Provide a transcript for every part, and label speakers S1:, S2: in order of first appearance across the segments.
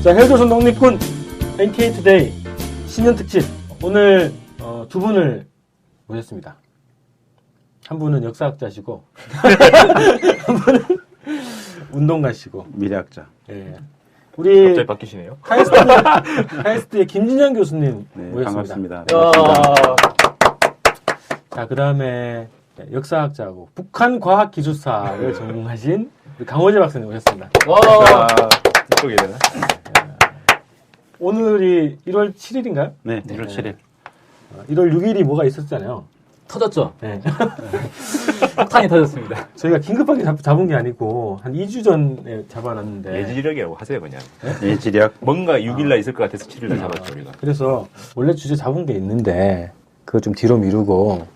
S1: 자, 헬조선 독립군 NK투데이 신년 특집. 오늘 두 분을 모셨습니다. 한 분은 역사학자시고 한 분은 운동가시고
S2: 미래학자.
S1: 예. 우리
S3: 갑자기 바뀌시네요.
S1: 카이스트의 김진영 교수님
S2: 네,
S1: 모셨습니다.
S2: 반갑습니다.
S1: 자, 그 다음에 역사학자하고 북한과학기술사를 전공하신 우리 강호재 박사님 오셨습니다.
S3: 와, 이쪽에 되나?
S1: 오늘이 1월 7일인가요?
S2: 네, 1월 7일.
S1: 1월 6일이 뭐가 있었잖아요.
S4: 터졌죠?
S1: 네.
S4: 폭탄이 터졌습니다.
S1: 저희가 긴급하게 잡은 게 아니고 한 2주 전에 잡아놨는데
S3: 예지력이라고 하세요, 그냥.
S2: 예지력.
S3: 뭔가 6일날 있을 것 같아서 7일날 잡았죠, 우리가.
S1: 그래서 원래 주제 잡은 게 있는데 그거 좀 뒤로 미루고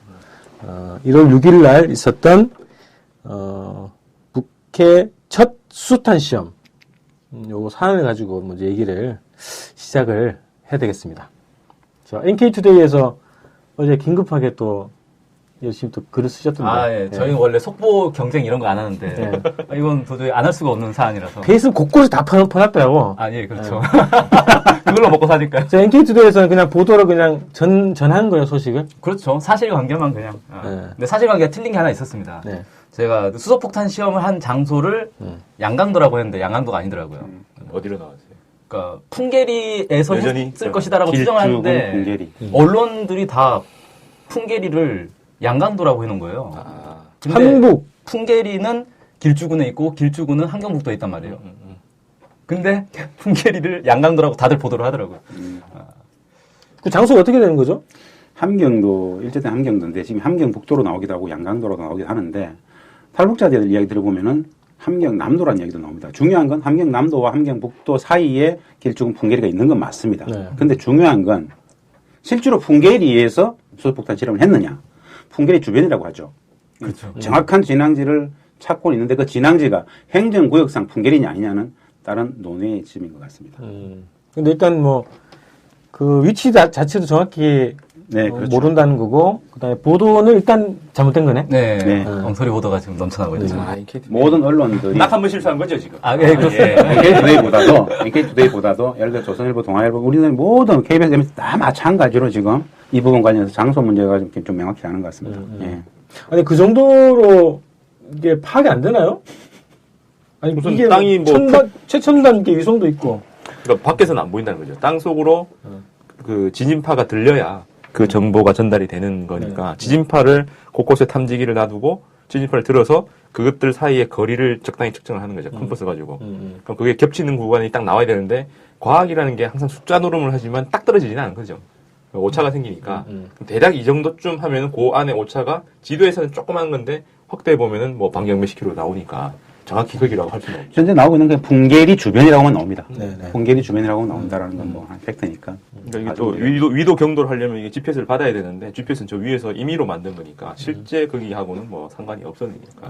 S1: 1월 6일 날 있었던 북해 첫 수소탄 시험 요거 사안을 가지고 먼저 얘기를 시작을 해야 되겠습니다. 저 NK투데이에서 어제 긴급하게 또 열심히 또 글을 쓰셨던데.
S4: 아, 예. 저희는 원래 속보 경쟁 이런 거 안 하는데
S1: 네.
S4: 이건 도저히 안 할 수가 없는 사안이라서.
S1: 페이스 곳곳에 다 퍼놨더라고.
S4: 아, 예, 그렇죠. 그걸로 먹고 사니까요.
S1: 저 NK투데이에서는 그냥 보도를 그냥 전한 거예요, 소식을.
S4: 그렇죠. 사실관계만 그냥.
S1: 네.
S4: 근데 사실관계가 틀린 게 하나 있었습니다.
S1: 네.
S4: 제가 수소폭탄 시험을 한 장소를 양강도라고 했는데 양강도가 아니더라고요.
S3: 어디로 나왔어요?
S4: 그러니까 풍계리에서
S3: 여전히
S4: 했을 것이다라고 추정을 했는데
S2: 풍계리.
S4: 언론들이 다 풍계리를 양강도라고 해놓은 거예요.
S3: 아,
S4: 근데
S1: 한북.
S4: 풍계리는 길주군에 있고 길주군은 함경북도에 있단 말이에요. 근데 풍계리를 양강도라고 다들 보도를 하더라고요.
S1: 그 장소가 어떻게 되는 거죠?
S2: 함경도, 일제된 함경도인데 지금 함경북도로 나오기도 하고 양강도로 나오기도 하는데 탈북자들 이야기 들어보면은 함경남도라는 이야기도 나옵니다. 중요한 건 함경남도와 함경북도 사이에 길주군 풍계리가 있는 건 맞습니다.
S1: 네.
S2: 근데 중요한 건 실제로 풍계리에서 수소폭탄 실험을 했느냐. 풍계리 주변이라고 하죠.
S4: 그렇죠.
S2: 정확한 진앙지를 찾고 있는데 그 진앙지가 행정구역상 풍계리냐 아니냐는 다른 논의의 지점인 것 같습니다.
S1: 근데 일단 뭐, 그 위치 자체도 정확히
S2: 네, 그렇죠.
S1: 모른다는 거고, 그 다음에 보도는 일단 잘못된 거네?
S4: 네.
S2: 네.
S4: 엉터리 보도가 지금 넘쳐나고 있죠.
S3: 아, NK투데이.
S2: 모든 언론들이
S3: 딱 한 번 실수한 거죠, 지금?
S4: 아, 예, 그렇습니다.
S2: NK투데이보다도 예를 들어 조선일보, 동아일보, 우리는 모든 KBS, MBC 다 마찬가지로 지금 이 부분 관련해서 장소 문제가 좀 명확히 하는 것 같습니다. 예.
S1: 아니, 그 정도로 이게 파악이 안 되나요? 아니,
S3: 무슨
S1: 이게
S3: 땅이 뭐
S1: 최첨단 게 위성도 있고.
S3: 그러니까 밖에서는 안 보인다는 거죠. 땅 속으로 그 지진파가 들려야 그 정보가 전달이 되는 거니까 지진파를 곳곳에 탐지기를 놔두고 지진파를 들어서 그것들 사이의 거리를 적당히 측정을 하는 거죠. 컴퍼스 가지고. 그럼 그게 겹치는 구간이 딱 나와야 되는데 과학이라는 게 항상 숫자 노름을 하지만 딱 떨어지지는 않은 거죠. 오차가 생기니까 대략 이 정도쯤 하면은 그 안에 오차가 지도에서는 조그만 건데 확대해 보면은 뭐 반경 몇십 킬로 나오니까 정확히 거기라고 할 수는 없죠.
S2: 현재 나오고 있는 게 풍계리 주변이라고만 나옵니다.
S1: 네네.
S2: 풍계리 주변이라고 나온다라는 건 뭐 팩트니까.
S3: 그러니까 이게 또 위도 경도를 하려면 이게 GPS를 받아야 되는데 GPS는 저 위에서 임의로 만든 거니까 실제 거기하고는 뭐 상관이 없었으니까.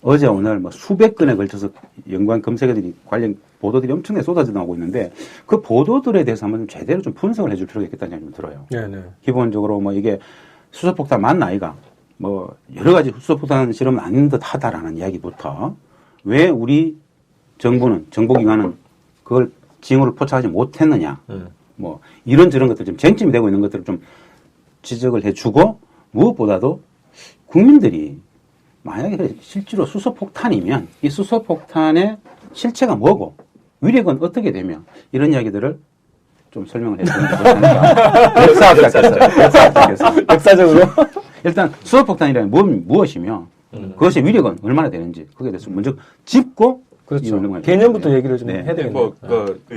S2: 어제 오늘 뭐 수백 건에 걸쳐서 연관 검색어들이 관련 보도들이 엄청나게 쏟아져 나오고 있는데 그 보도들에 대해서 한번 좀 제대로 좀 분석을 해줄 필요가 있겠다는 생각이 좀 들어요.
S1: 네네.
S2: 기본적으로 뭐 이게 수소폭탄 맞나 아이가 뭐 여러 가지 수소폭탄 실험은 아닌 듯 하다라는 이야기부터 왜 우리 정부는 정보기관은 그걸 징후를 포착하지 못했느냐 뭐 이런저런 것들 좀 쟁점이 되고 있는 것들을 좀 지적을 해주고 무엇보다도 국민들이 만약에 실제로 수소폭탄이면 이 수소폭탄의 실체가 뭐고 위력은 어떻게 되며 이런 이야기들을 좀 설명을 해주는 게 좋겠습니다. 역사학자께서
S1: 역사적으로?
S2: 일단 수소폭탄이라는 무엇이며 그것의 위력은 얼마나 되는지 그거에 대해서 먼저 짚고
S1: 그렇죠. 개념부터 얘기를 좀 해야 되겠네요.
S3: 뭐,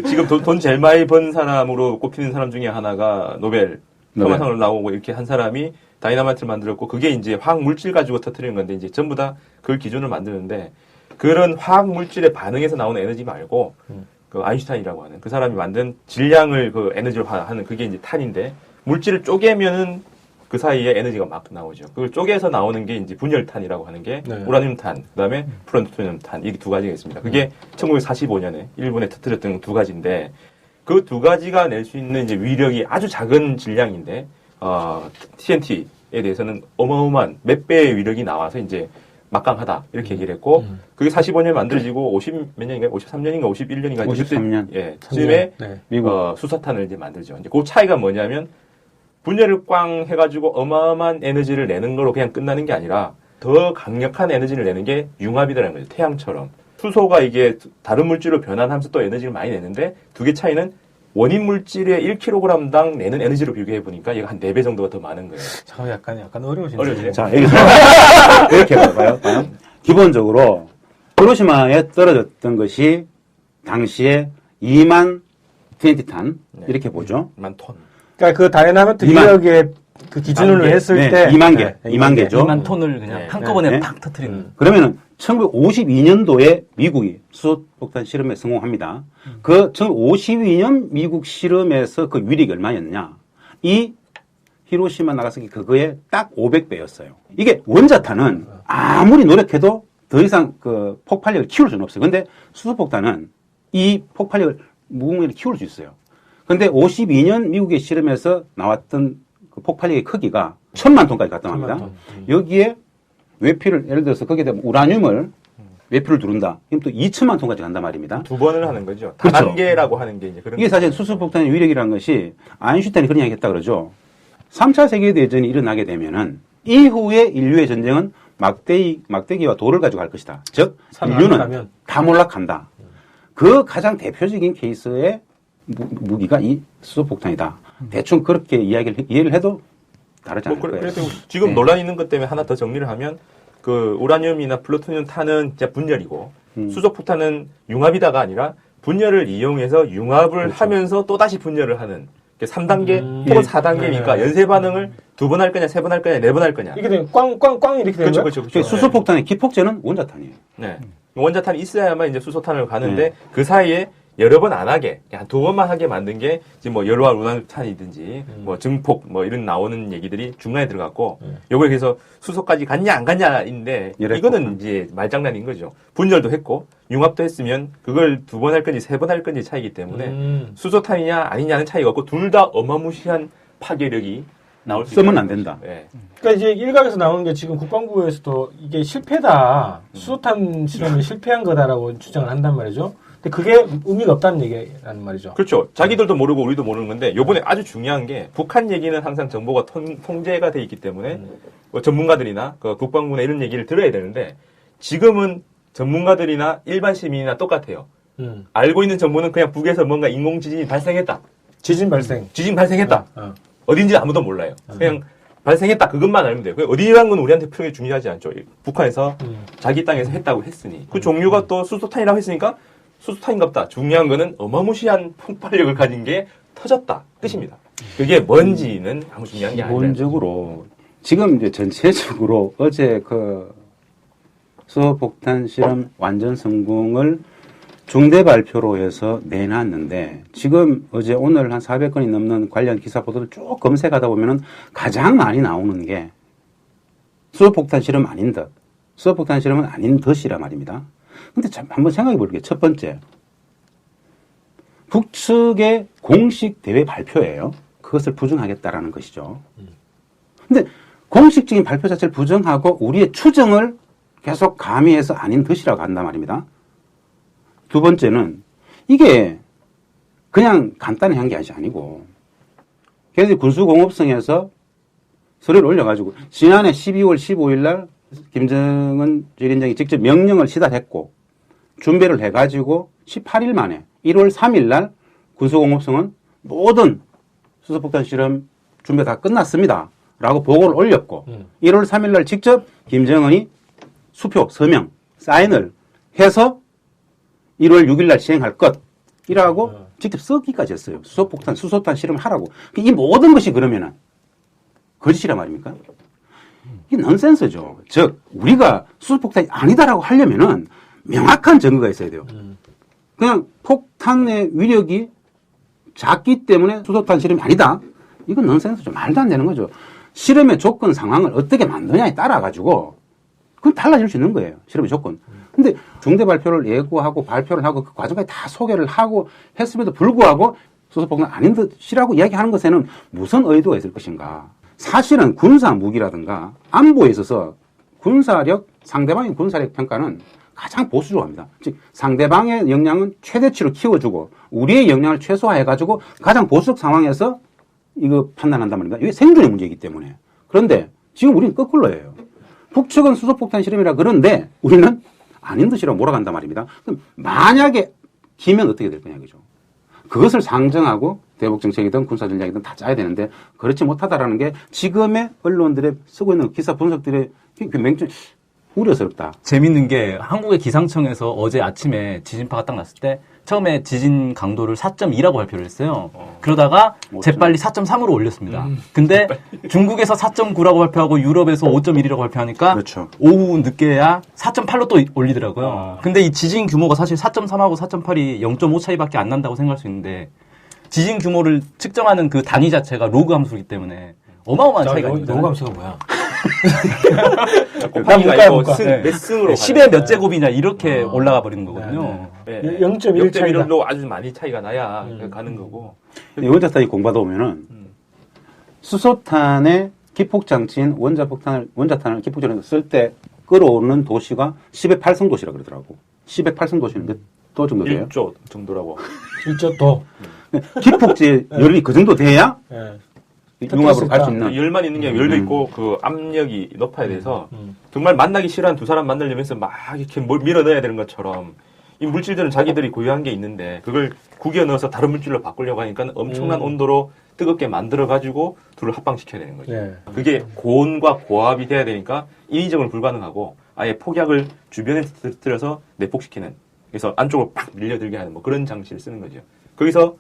S3: 지금 돈 제일 많이 번 사람으로 꼽히는 사람 중에 하나가 노벨 평화상을 나오고 이렇게 한 사람이 다이나마이트를 만들었고 그게 이제 화학 물질 가지고 터뜨리는 건데 이제 전부 다 그걸 기준으로 만드는데 그런 화학 물질의 반응에서 나오는 에너지 말고 그 아인슈타인이라고 하는 그 사람이 만든 질량을 그 에너지로 하는 그게 이제 탄인데 물질을 쪼개면은 그 사이에 에너지가 막 나오죠. 그걸 쪼개서 나오는 게 이제 분열탄이라고 하는 게 우라늄탄, 그다음에 플루토늄탄 이게 두 가지가 있습니다. 그게 1945년에 일본에 터뜨렸던 두 가지인데 그 두 가지가 낼 수 있는 이제 위력이 아주 작은 질량인데 TNT에 대해서는 어마어마한 몇 배의 위력이 나와서 이제 막강하다 이렇게 얘기를 했고 그게 45년 만들어지고 50 몇 년인가요? 53년인가 51년인가
S2: 53년.
S3: 예, 쯤에
S1: 네.
S2: 미국
S3: 수소탄을 이제 만들죠. 이제 그 차이가 뭐냐면 분열을 꽝 해가지고 어마어마한 에너지를 내는 걸로 그냥 끝나는 게 아니라 더 강력한 에너지를 내는 게 융합이라는 거죠. 태양처럼. 수소가 이게 다른 물질로 변환하면서 또 에너지를 많이 내는데 두 개 차이는 원인 물질의 1kg당 내는 에너지로 비교해 보니까 얘가 한 4배 정도가 더 많은 거예요.
S1: 잠깐 약간 어려우신데.
S3: 어려우시죠?
S2: 자, 여기서 이렇게 봐봐요. 기본적으로 히로시마에 떨어졌던 것이 당시에 2만 20탄 이렇게 보죠.
S3: 2만 톤.
S1: 그러니까 그 다이나마이트
S2: 2만.
S1: 유역의 그 기준으로
S3: 개.
S1: 했을
S2: 네,
S1: 때
S2: 2만 개, 2만 개죠.
S4: 2만 톤을 그냥
S3: 네.
S4: 한꺼번에
S2: 네.
S4: 팍 터트리는.
S2: 그러면은 1952년도에 미국이 수소폭탄 실험에 성공합니다. 그 1952년 미국 실험에서 그 위력이 얼마였냐? 이 히로시마 나가사키 그거에 딱 500배였어요. 이게 원자탄은 아무리 노력해도 더 이상 그 폭발력을 키울 수는 없어요. 근데 수소폭탄은 이 폭발력을 무궁무진히 키울 수 있어요. 근데 52년 미국의 실험에서 나왔던 그 폭발력의 크기가 1000만 톤까지 갔다 옵니다.
S1: 1000만 톤.
S2: 여기에 외피를 예를 들어서 거기에 대한 우라늄을 외피를 두른다. 그럼 또 2천만 톤까지 간단 말입니다.
S3: 2번을 하는 거죠.
S2: 그렇죠.
S3: 다단계라고 하는 게 이제 그런
S2: 이게 사실 수소폭탄의 위력이라는 것이 아인슈타인이 그런 이야기 했다 그러죠. 3차 세계대전이 일어나게 되면은 이후에 인류의 전쟁은 막대기와 돌을 가지고 할 것이다. 즉,
S1: 산
S2: 인류는
S1: 가면.
S2: 다 몰락한다. 그 가장 대표적인 케이스의 무기가 이 수소폭탄이다. 대충 그렇게 이해를 해도 다르지 않을 거예요.
S3: 그래도 지금
S2: 네.
S3: 논란 있는 것 때문에 하나 더 정리를 하면 그 우라늄이나 플루토늄 탄은 진짜 분열이고 수소폭탄은 융합이다가 아니라 분열을 이용해서 융합을
S2: 그렇죠.
S3: 하면서 또 다시 분열을 하는 3단계 혹은
S2: 예.
S3: 4단계니까
S1: 네.
S3: 연쇄 반응을 2번 할 거냐, 3번 할 거냐, 4번 할 거냐.
S1: 이게 되면 꽝 이렇게 되는
S3: 그렇죠,
S1: 거야?
S3: 그렇죠, 그렇죠.
S2: 수소폭탄의 기폭제는 원자탄이에요.
S3: 네. 원자탄이 있어야만 이제 수소탄을 가는데
S2: 네.
S3: 그 사이에 여러 번 안 하게, 한 2번만 하게 만든 게 지금 뭐 열화 우라늄탄이든지 뭐 증폭 뭐 이런 나오는 얘기들이 중간에 들어갔고 요걸 그래서 수소까지 갔냐 안 갔냐인데 이거는 이제 말장난인 거죠. 분열도 했고 융합도 했으면 그걸 2번 할 건지 3번 할 건지 차이기 때문에 수소탄이냐 아니냐는 차이가 없고 둘 다 어마무시한 파괴력이 나올 수
S2: 쓰면
S3: 있다는
S2: 안 된다.
S3: 거죠. 예.
S1: 그러니까 이제 일각에서 나오는 게 지금 국방부에서도 이게 실패다. 수소탄 실험이 실패한 거다라고 주장을 한단 말이죠. 근데 그게 의미가 없다는 얘기라는 말이죠.
S3: 그렇죠. 자기들도 모르고 우리도 모르는 건데 요번에 아주 중요한 게 북한 얘기는 항상 정보가 통제가 돼 있기 때문에 뭐 전문가들이나 그 국방부나 이런 얘기를 들어야 되는데 지금은 전문가들이나 일반 시민이나 똑같아요. 알고 있는 정보는 그냥 북에서 뭔가 인공지진이 발생했다.
S1: 지진 발생.
S3: 지진 발생했다.
S1: 어.
S3: 어딘지 아무도 몰라요. 그냥 발생했다. 그것만 알면 돼요. 어디라는 건 우리한테 크게 중요하지 않죠. 북한에서 자기 땅에서 했다고 했으니. 그 종류가 또 수소탄이라고 했으니까 수소탄인갑다. 중요한 거는 어마무시한 폭발력을 가진 게 터졌다. 뜻입니다. 그게 뭔지는 아무 중요한 게 아니에요.
S2: 기본적으로 지금 이제 전체적으로 어제 그 수소폭탄 실험 완전 성공을 중대 발표로 해서 내놨는데 지금 어제 오늘 한 400건이 넘는 관련 기사 보도를 쭉 검색하다 보면은 가장 많이 나오는 게 수소폭탄 실험 아닌 듯, 수소폭탄 실험은 아닌 듯이라 말입니다. 근데 참 한번 생각해 볼게요. 첫 번째, 북측의 공식 대회 발표예요. 그것을 부정하겠다라는 것이죠. 근데 공식적인 발표 자체를 부정하고 우리의 추정을 계속 가미해서 아닌 듯이라고 한단 말입니다. 두 번째는 이게 그냥 간단히 한 게 아니고 걔네들이 군수공업성에서 서류를 올려가지고 지난해 12월 15일 날 김정은 주일인장이 직접 명령을 시달했고 준비를 해가지고 18일 만에 1월 3일 날 군수공업성은 모든 수소폭탄 실험 준비 다 끝났습니다. 라고 보고를 올렸고 1월 3일 날 직접 김정은이 수표, 서명, 사인을 해서 1월 6일 날 시행할 것이라고 직접 쓰기까지 했어요. 수소폭탄, 수소탄 실험을 하라고. 이 모든 것이 그러면은 거짓이란 말입니까? 이게 넌센스죠. 즉, 우리가 수소폭탄이 아니다라고 하려면은 명확한 증거가 있어야 돼요. 그냥 폭탄의 위력이 작기 때문에 수소탄 실험이 아니다? 이건 넌센스죠. 말도 안 되는 거죠. 실험의 조건 상황을 어떻게 만드냐에 따라가지고 그건 달라질 수 있는 거예요. 실험의 조건. 근데 중대 발표를 예고하고 발표를 하고 그 과정까지 다 소개를 하고 했음에도 불구하고 수소폭탄 아닌 듯이라고 이야기하는 것에는 무슨 의도가 있을 것인가. 사실은 군사 무기라든가 안보에 있어서 군사력 상대방의 군사력 평가는 가장 보수적으로 합니다. 즉 상대방의 역량은 최대치로 키워주고 우리의 역량을 최소화해가지고 가장 보수적 상황에서 이거 판단한단 말입니다. 이게 생존의 문제이기 때문에. 그런데 지금 우리는 거꾸로예요. 북측은 수소폭탄 실험이라 그러는데 우리는 아닌 듯이라고 몰아간단 말입니다. 그럼 만약에 기면 어떻게 될 거냐 그죠? 그것을 상정하고 대북 정책이든 군사 전략이든 다 짜야 되는데 그렇지 못하다라는 게 지금의 언론들의 쓰고 있는 기사 분석들의 맹점 우려스럽다.
S4: 재밌는 게 한국의 기상청에서 어제 아침에 지진파가 딱 났을 때 처음에 지진 강도를 4.2라고 발표를 했어요. 그러다가 재빨리 4.3으로 올렸습니다. 근데 중국에서 4.9라고 발표하고 유럽에서 5.1이라고 발표하니까
S2: 그렇죠.
S4: 오후 늦게야 4.8로 또 올리더라고요. 근데 이 지진 규모가 사실 4.3하고 4.8이 0.5 차이밖에 안 난다고 생각할 수 있는데 지진 규모를 측정하는 그 단위 자체가 로그 함수이기 때문에 어마어마한 차이가 있습니다.
S1: 로그 함수가 뭐야?
S3: 곱하기가 아니고 몇 승으로
S4: 10의 몇 제곱이냐 이렇게 올라가 버리는 거거든요.
S3: 네.
S1: 0.1 차이가
S3: 0.1로 아주 많이 차이가 나야 가는 거고.
S2: 원자탄이 공부하다 보면은 수소탄의 기폭장치인 원자탄을 기폭장치로 쓸 때 끌어오는 도시가 10의 8성 도시라 그러더라고. 10의 8성 도시는 몇 도 정도 돼요?
S3: 1조 정도라고.
S1: 1조 도.
S2: 기폭제 열이 그 정도 돼야
S1: 예.
S2: 융합으로 갈 수 있는.
S3: 열만 있는 게 열도 있고 그 압력이 높아야 돼서 정말 만나기 싫어한 두 사람 만나려면서 막 이렇게 밀어 넣어야 되는 것처럼 이 물질들은 자기들이 고유한 게 있는데 그걸 구겨 넣어서 다른 물질로 바꾸려고 하니까 엄청난 온도로 뜨겁게 만들어 가지고 둘을 합방시켜야 되는 거죠.
S1: 예.
S3: 그게 고온과 고압이 돼야 되니까 인위적으로 불가능하고 아예 폭약을 주변에 들어서 내폭시키는 그래서 안쪽으로 팍 밀려들게 하는 뭐 그런 장치를 쓰는 거죠. 거기서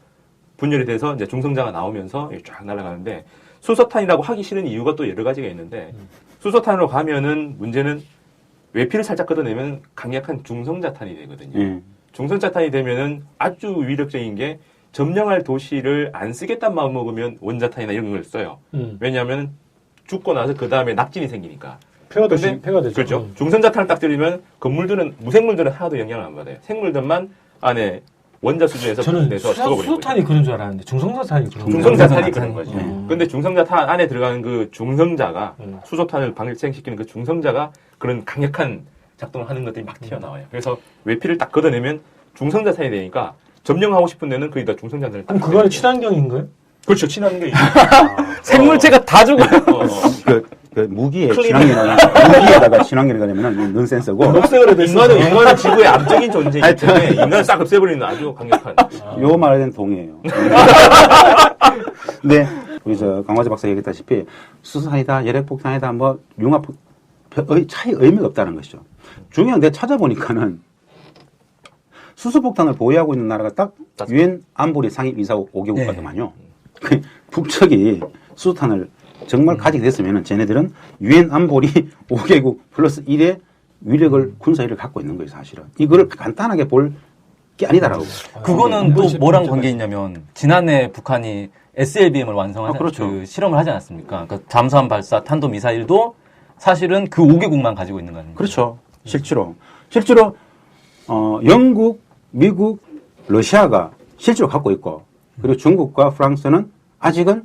S3: 분열이 돼서 이제 중성자가 나오면서 쫙 날아가는데 수소탄이라고 하기 싫은 이유가 또 여러 가지가 있는데 수소탄으로 가면은 문제는 외피를 살짝 걷어내면 강력한 중성자탄이 되거든요. 중성자탄이 되면은 아주 위력적인 게 점령할 도시를 안 쓰겠다는 마음 먹으면 원자탄이나 이런 걸 써요. 왜냐하면 죽고 나서 그 다음에 낙진이 생기니까.
S1: 폐가 되죠.
S3: 그렇죠. 중성자탄을 딱 들이면 건물들은 무생물들은 하나도 영향을 안 받아요. 생물들만 안에 원자 수준에서
S1: 저는
S3: 내서 죽어버리는
S1: 수소탄이
S3: 거죠.
S1: 그런 줄 알았는데 중성자탄이 그런 거예요.
S3: 중성자탄이 그런 거죠. 근데 중성자탄 안에 들어가는 그 중성자가 수소탄을 발생시키는 그 중성자가 그런 강력한 작동을 하는 것들이 막 튀어나와요. 그래서 외피를 딱 걷어내면 중성자탄이 되니까 점령하고 싶은 데는 거기다 중성자탄을 딱
S1: 그럼 그거는 친환경인가요?
S3: 그렇죠. 친환경이
S4: 생물체가 다 죽어요.
S2: 그 무기에 무기에다가 친환경이 되면은 넌센스고.
S1: 녹색으로 됐어.
S3: 인간은 지구의 암적인 존재이기 때문에 인간을 싹 없애버리는 아주 강력한.
S2: 요 말에 대한 동의해요. 네. 우리 강화재 박사 얘기했다시피 수소탄이다, 열핵폭탄이다, 뭐 융합 차이 의미가 없다는 것이죠. 중요한 데 찾아보니까는 수소폭탄을 보유하고 있는 나라가 딱 유엔 안보리 상임 이사 5개국까지만요. 북측이 수소탄을 정말 가지게 됐으면은 쟤네들은 유엔 안보리 5개국 플러스 1의 위력을 군사위를 갖고 있는 거예요, 사실은. 이거를 간단하게 볼 게 아니다라고.
S4: 그거는 또 뭐랑 관계 있냐면 지난해 북한이 SLBM을 완성하지
S2: 그렇죠.
S4: 그 실험을 하지 않았습니까? 그러니까 잠수함 발사 탄도 미사일도 사실은 그 5개국만 가지고 있는 거 아닙니까?
S2: 그렇죠. 실제로 영국, 미국, 러시아가 실제로 갖고 있고 그리고 중국과 프랑스는 아직은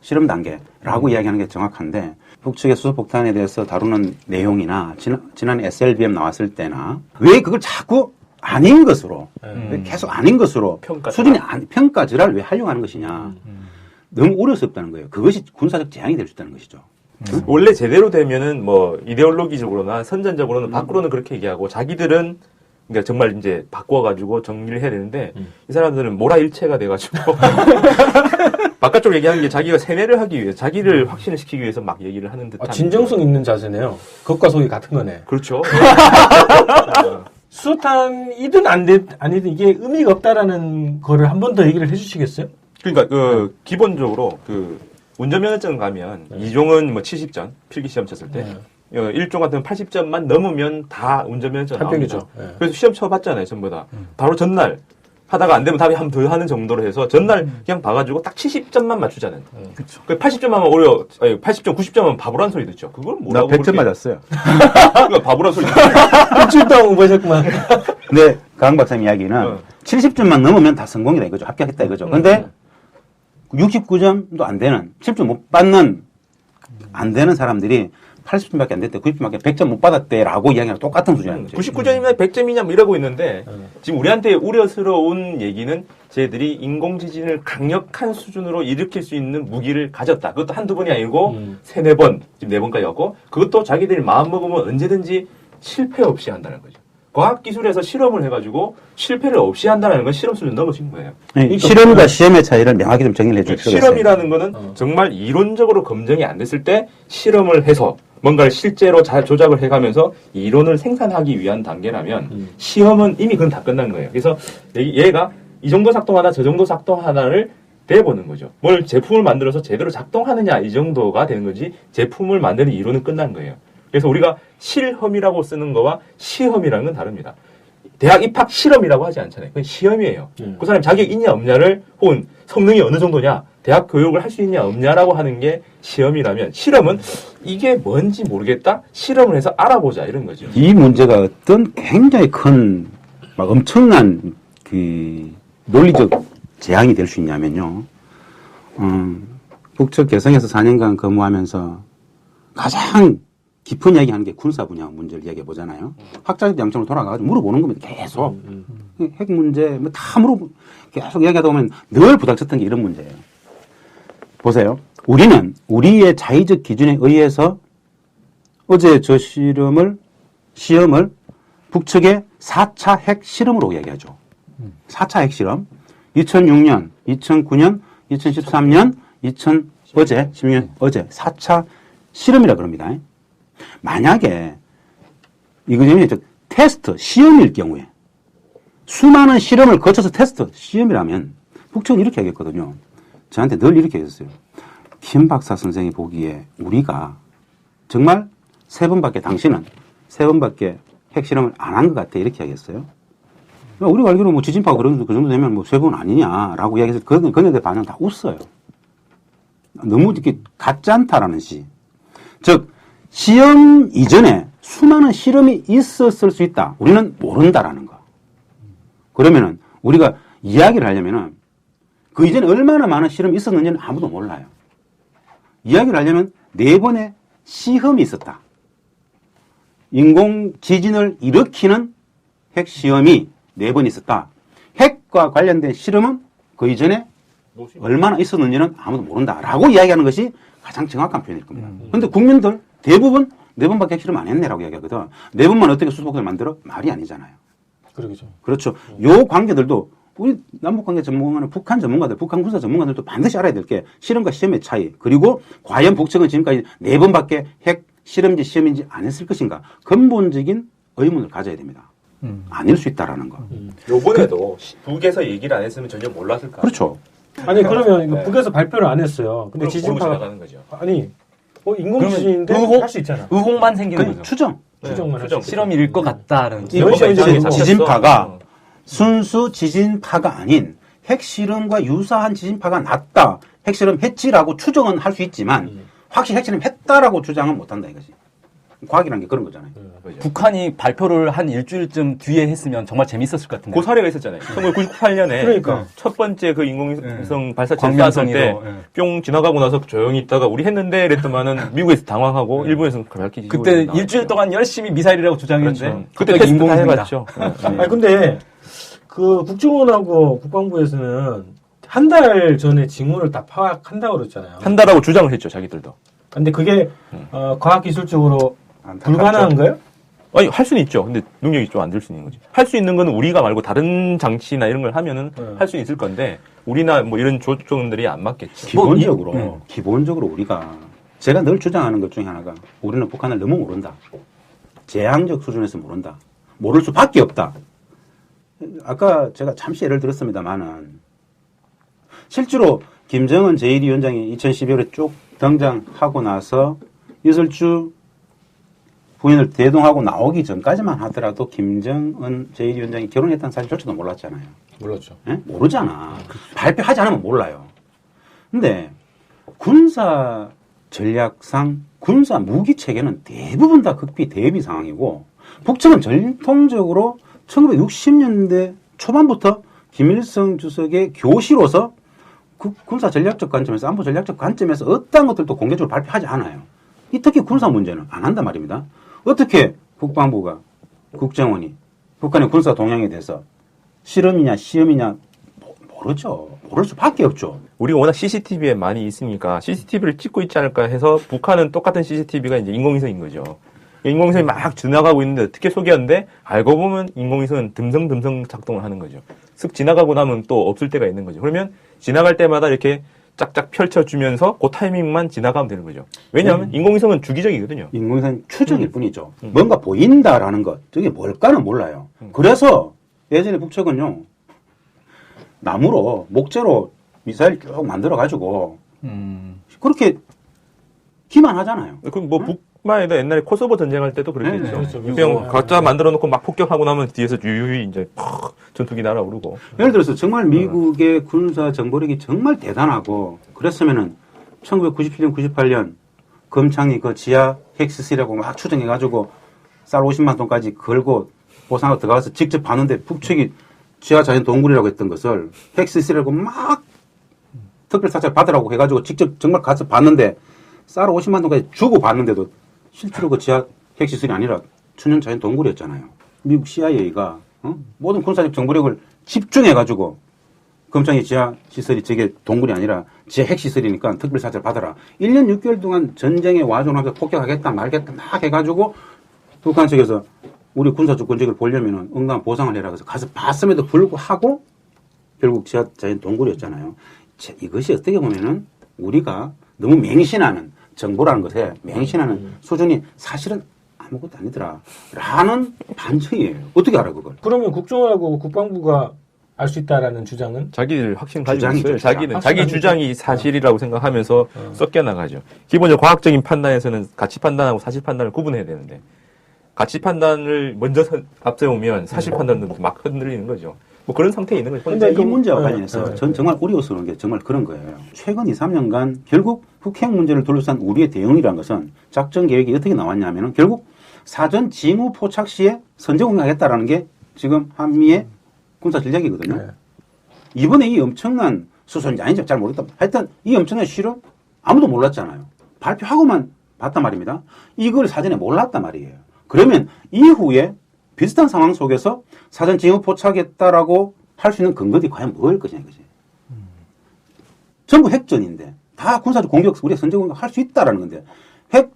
S2: 실험 단계라고 이야기하는 게 정확한데 북측의 수소폭탄에 대해서 다루는 내용이나 지난 SLBM 나왔을 때나 왜 그걸 자꾸 아닌 것으로 왜 계속 아닌 것으로 수준이 평가절하를 왜 하려고 하는 것이냐. 너무 어려웠다는 거예요. 그것이 군사적 재앙이 될 수 있다는 것이죠.
S3: 원래 제대로 되면은 뭐 이데올로기적으로나 선전적으로는 밖으로는 그렇게 얘기하고 자기들은 그러니까 정말 이제 바꿔가지고 정리를 해야 되는데 이 사람들은 모라일체가 돼가지고 바깥쪽 얘기하는 게 자기가 세뇌를 하기 위해 자기를 확신을 시키기 위해서 막 얘기를 하는 듯한
S1: 진정성 있는 자세네요. 겉과 속이 같은 거네.
S3: 그렇죠.
S1: 수소탄이든 아니든 이게 의미가 없다라는 거를 한 번 더 얘기를 해주시겠어요?
S3: 그러니까 기본적으로 그 운전면허증 가면 이종은 뭐 70점 필기 시험 쳤을 때 1종 같은 80점만 넘으면 다 운전면허증 나옵니다. 그래서 시험 쳐봤잖아요, 전부 다. 바로 전날 하다가 안 되면 다음에 한 번 더 하는 정도로 해서 전날 그냥 봐가지고 딱 70점만 맞추잖아요. 그렇죠. 80점만 하면 오히려 80점, 90점은 바보란 소리 듣죠. 그걸 뭐라고?
S2: 나 100점 맞았어요.
S3: 그러니까 바보란 소리.
S1: 일주일 동안 공부하셨구만.
S2: 근데 강 박사님 이야기는 70점만 넘으면 다 성공이다 이거죠. 합격했다 이거죠. 근데 69점도 안 되는 7점 못 받는 안 되는 사람들이 80점밖에 안 됐대. 90점밖에 100점 못 받았대라고 이야기랑 똑같은 수준이라는 거죠.
S3: 99점이면 100점이냐 뭐 이러고 있는데 지금 우리한테 우려스러운 얘기는 쟤들이 인공지진을 강력한 수준으로 일으킬 수 있는 무기를 가졌다. 그것도 한두 번이 아니고 세네 번, 지금 네 번까지 왔고 그것도 자기들이 마음먹으면 언제든지 실패 없이 한다는 거죠. 과학기술에서 실험을 해가지고 실패를 없이 한다는 건 실험 수준 넘어진 거예요.
S2: 네, 실험과 시험의 차이를 명확히 좀 정리를 해줄 필요가 있어요.
S3: 실험이라는 거는 정말 이론적으로 검증이 안 됐을 때 실험을 해서 뭔가를 실제로 잘 조작을 해가면서 이론을 생산하기 위한 단계라면 시험은 이미 그건 다 끝난 거예요. 그래서 얘가 이 정도 작동하나 저 정도 작동하나를 대보는 거죠. 뭘 제품을 만들어서 제대로 작동하느냐 이 정도가 되는 거지 제품을 만드는 이론은 끝난 거예요. 그래서 우리가 실험이라고 쓰는 거와 시험이라는 건 다릅니다. 대학 입학 실험이라고 하지 않잖아요. 그건 시험이에요. 그 사람이 자격 있냐 없냐를 혹은 성능이 어느 정도냐 대학 교육을 할 수 있냐 없냐라고 하는 게 시험이라면 실험은 이게 뭔지 모르겠다 실험을 해서 알아보자 이런 거죠.
S2: 이 문제가 어떤 굉장히 큰 막 엄청난 그 논리적 재앙이 될 수 있냐면요. 북측 개성에서 4년간 근무하면서 가장 깊은 이야기하는 게 군사 분야 문제를 이야기해 보잖아요. 학자들 양쪽으로 돌아가가지고 물어보는 겁니다. 계속 핵 문제 뭐 다 계속 이야기하다 보면 늘 부닥쳤던 게 이런 문제예요. 보세요. 우리는 우리의 자의적 기준에 의해서 어제 저 시험을 북측의 4차 핵 실험으로 이야기하죠. 4차 핵 실험. 2006년, 2009년, 2013년, 어제 16년 어제 4차 실험이라 그럽니다. 만약에 이거 테스트 시험일 경우에 수많은 실험을 거쳐서 테스트 시험이라면 북측은 이렇게 하겠거든요. 저한테 늘 이렇게 했어요. 김 박사 선생이 보기에 우리가 정말 당신은 세 번밖에 핵실험을 안 한 것 같아 이렇게 하겠어요. 우리가 알기로 뭐 지진파가 그 정도 되면 뭐 세 번 아니냐라고 이야기해서 그네들 반응 다 웃어요. 너무 이렇게 같지 않다라는 시. 즉 시험 이전에 수많은 실험이 있었을 수 있다. 우리는 모른다라는 거. 그러면은 우리가 이야기를 하려면은 그 이전에 얼마나 많은 실험이 있었는지는 아무도 몰라요. 이야기를 하려면 4번의 시험이 있었다. 인공지진을 일으키는 핵시험이 4번 있었다. 핵과 관련된 실험은 그 이전에 얼마나 있었는지는 아무도 모른다라고 이야기하는 것이 가장 정확한 표현일 겁니다. 그런데 국민들 대부분 4번밖에 핵실험 안 했네라고 이야기하거든. 4번만 어떻게 수소폭탄을 만들어? 말이 아니잖아요.
S1: 그러겠죠.
S2: 그렇죠. 요 관계들도 우리 남북관계 전문가는 북한 전문가들, 북한 군사 전문가들도 반드시 알아야 될 게 실험과 시험의 차이. 그리고 과연 북측은 지금까지 4번밖에 핵 실험인지 시험인지 안 했을 것인가. 근본적인 의문을 가져야 됩니다. 아닐 수 있다라는 거.
S3: 요번에도 북에서 얘기를 안 했으면 전혀 몰랐을까.
S2: 그렇죠.
S1: 아니 그러면 이거 북에서 발표를 안 했어요. 근데 지진파가
S3: 지나가는 거죠.
S1: 아니 인공지진인데 할 수 있잖아.
S4: 의혹만 생기는 거죠.
S1: 추정만 할 수 있어.
S4: 실험일 것 같다는.
S2: 지진파가 순수 지진파가 아닌 핵실험과 유사한 지진파가 났다. 핵실험 했지라고 추정은 할 수 있지만 확실히 핵실험 했다라고 주장은 못한다 이거지. 과학이라는 게 그런 거잖아요.
S4: 북한이 발표를 한 일주일쯤 뒤에 했으면 정말 재밌었을 것 같은데.
S3: 그 사례가 있었잖아요. 1998년에
S1: 그러니까.
S3: 첫 번째 그 인공위성 발사체 쐈을 때 뿅 지나가고 나서 조용히 있다가 우리 했는데 이랬더만은 미국에서 당황하고 일본에서는 밝히지.
S4: 그때 일주일 동안 열심히 미사일이라고 주장했는데
S3: 그렇죠. 그때 테스트 다 해봤죠.
S1: 아니 근데 그 국정원하고 국방부에서는 한 달 전에 징후를 다 파악한다고 그랬잖아요.
S3: 한다라고 주장을 했죠, 자기들도.
S1: 근데 그게 과학기술적으로 불가능한 거예요?
S3: 아니, 할 수는 있죠. 근데 능력이 좀 안 될 수 있는 거지. 할 수 있는 거는 우리가 말고 다른 장치나 이런 걸 하면은 할 수 있을 건데, 우리나 뭐 이런 조정들이 안 맞겠죠.
S2: 기본적으로 우리가 제가 늘 주장하는 것 중에 하나가 우리는 북한을 너무 모른다. 재앙적 수준에서 모른다. 모를 수밖에 없다. 아까 제가 잠시 예를 들었습니다만은 실제로 김정은 제1위원장이 2012년에 쭉 등장하고 나서 이설주 부인을 대동하고 나오기 전까지만 하더라도 김정은 제1위원장이 결혼했다는 사실조차도 몰랐잖아요.
S1: 몰랐죠.
S2: 네? 모르잖아. 발표하지 않으면 몰라요. 근데 군사 전략상 군사 무기 체계는 대부분 다 극비 대비 상황이고 북측은 전통적으로 1960년대 초반부터 김일성 주석의 교시로서 군사 전략적 관점에서 안보 전략적 관점에서 어떠한 것들도 공개적으로 발표하지 않아요. 이 특히 군사 문제는 안 한단 말입니다. 어떻게 국방부가 국정원이 북한의 군사 동향에 대해서 실험이냐 시험이냐 모르죠. 모를 수밖에 없죠.
S3: 우리가 워낙 CCTV에 많이 있으니까 CCTV를 찍고 있지 않을까 해서 북한은 똑같은 CCTV가 이제 인공위성인 거죠. 인공위성이 막 지나가고 있는데 어떻게 속였는데 알고 보면 인공위성은 듬성듬성 작동을 하는 거죠. 쓱 지나가고 나면 또 없을 때가 있는 거죠. 그러면 지나갈 때마다 이렇게 짝짝 펼쳐주면서 그 타이밍만 지나가면 되는 거죠. 왜냐하면 인공위성은 주기적이거든요.
S2: 인공위성 추정일 뿐이죠. 뭔가 보인다라는 것, 저게 뭘까는 몰라요. 그래서 예전에 북측은요, 나무로, 목재로 미사일 쭉 만들어가지고, 그렇게 기만하잖아요.
S3: 그럼 뭐 북만에도 옛날에 코소보 전쟁할 때도 그렇게
S2: 네,
S3: 했죠.
S1: 그렇죠.
S3: 그냥 각자 만들어 놓고 막 폭격하고 나면 뒤에서 유유히 이제 팍 전투기 날아오르고.
S2: 예를 들어서 정말 미국의 군사 정보력이 정말 대단하고, 그랬으면은 1997년, 98년 검창이 그 지하 핵시설이라고 막 추정해가지고 쌀 50만 톤까지 걸고 보상하고 들어가서 직접 봤는데 북측이 지하 자연 동굴이라고 했던 것을 핵시설이라고 막 특별사찰 받으라고 해가지고 직접 정말 가서 봤는데 쌀 50만 톤까지 주고 봤는데도 실제로 그 지하 핵시설이 아니라 천연 자연 동굴이었잖아요. 미국 CIA가 모든 군사적 정보력을 집중해가지고 검창이 지하 시설이 저게 동굴이 아니라 지하 핵시설이니까 특별사찰 받아라. 1년 6개월 동안 전쟁에 와전하게 폭격하겠다 말겠다 막 해가지고 북한 측에서 우리 군사 주권적을 보려면은 응당 보상을 해라. 그래서 가서 봤음에도 불구하고 결국 지하 자연 동굴이었잖아요. 이것이 어떻게 보면은 우리가 너무 맹신하는 정보라는 것에 맹신하는 수준이 사실은 아무것도 아니더라. 라는 반증이에요. 어떻게 알아, 그걸?
S1: 그러면 국정원하고 국방부가 알 수 있다라는 주장은?
S3: 자기들 확신 가지고
S2: 주장이죠,
S3: 있어요.
S2: 주장.
S3: 자기는 자기
S1: 확신하니까.
S3: 주장이 사실이라고 생각하면서 섞여 나가죠. 기본적으로 과학적인 판단에서는 가치 판단하고 사실 판단을 구분해야 되는데 가치 판단을 먼저 앞세우면 사실 판단도 막 흔들리는 거죠. 뭐 그런 상태에 있는 거죠.
S2: 근데 이 문제와
S1: 네,
S2: 관련해서
S1: 네.
S2: 전 정말 우려스러운 게 정말 그런 거예요. 최근 2, 3년간 결국 북핵 문제를 둘러싼 우리의 대응이라는 것은 작전 계획이 어떻게 나왔냐면은 결국 사전 징후 포착 시에 선제 공격하겠다라는 게 지금 한미의 군사 전략이거든요.
S1: 네.
S2: 이번에 이 엄청난 수선이 아닌지 잘 모르겠다. 하여튼 이 엄청난 실험 아무도 몰랐잖아요. 발표하고만 봤단 말입니다. 이걸 사전에 몰랐단 말이에요. 그러면 이후에 비슷한 상황 속에서 사전 징후 포착했다라고 할 수 있는 근거들이 과연 뭐일 것이냐 이거지. 전부 핵전인데 다 군사적 공격, 우리가 선제 공격 할 수 있다라는 건데 핵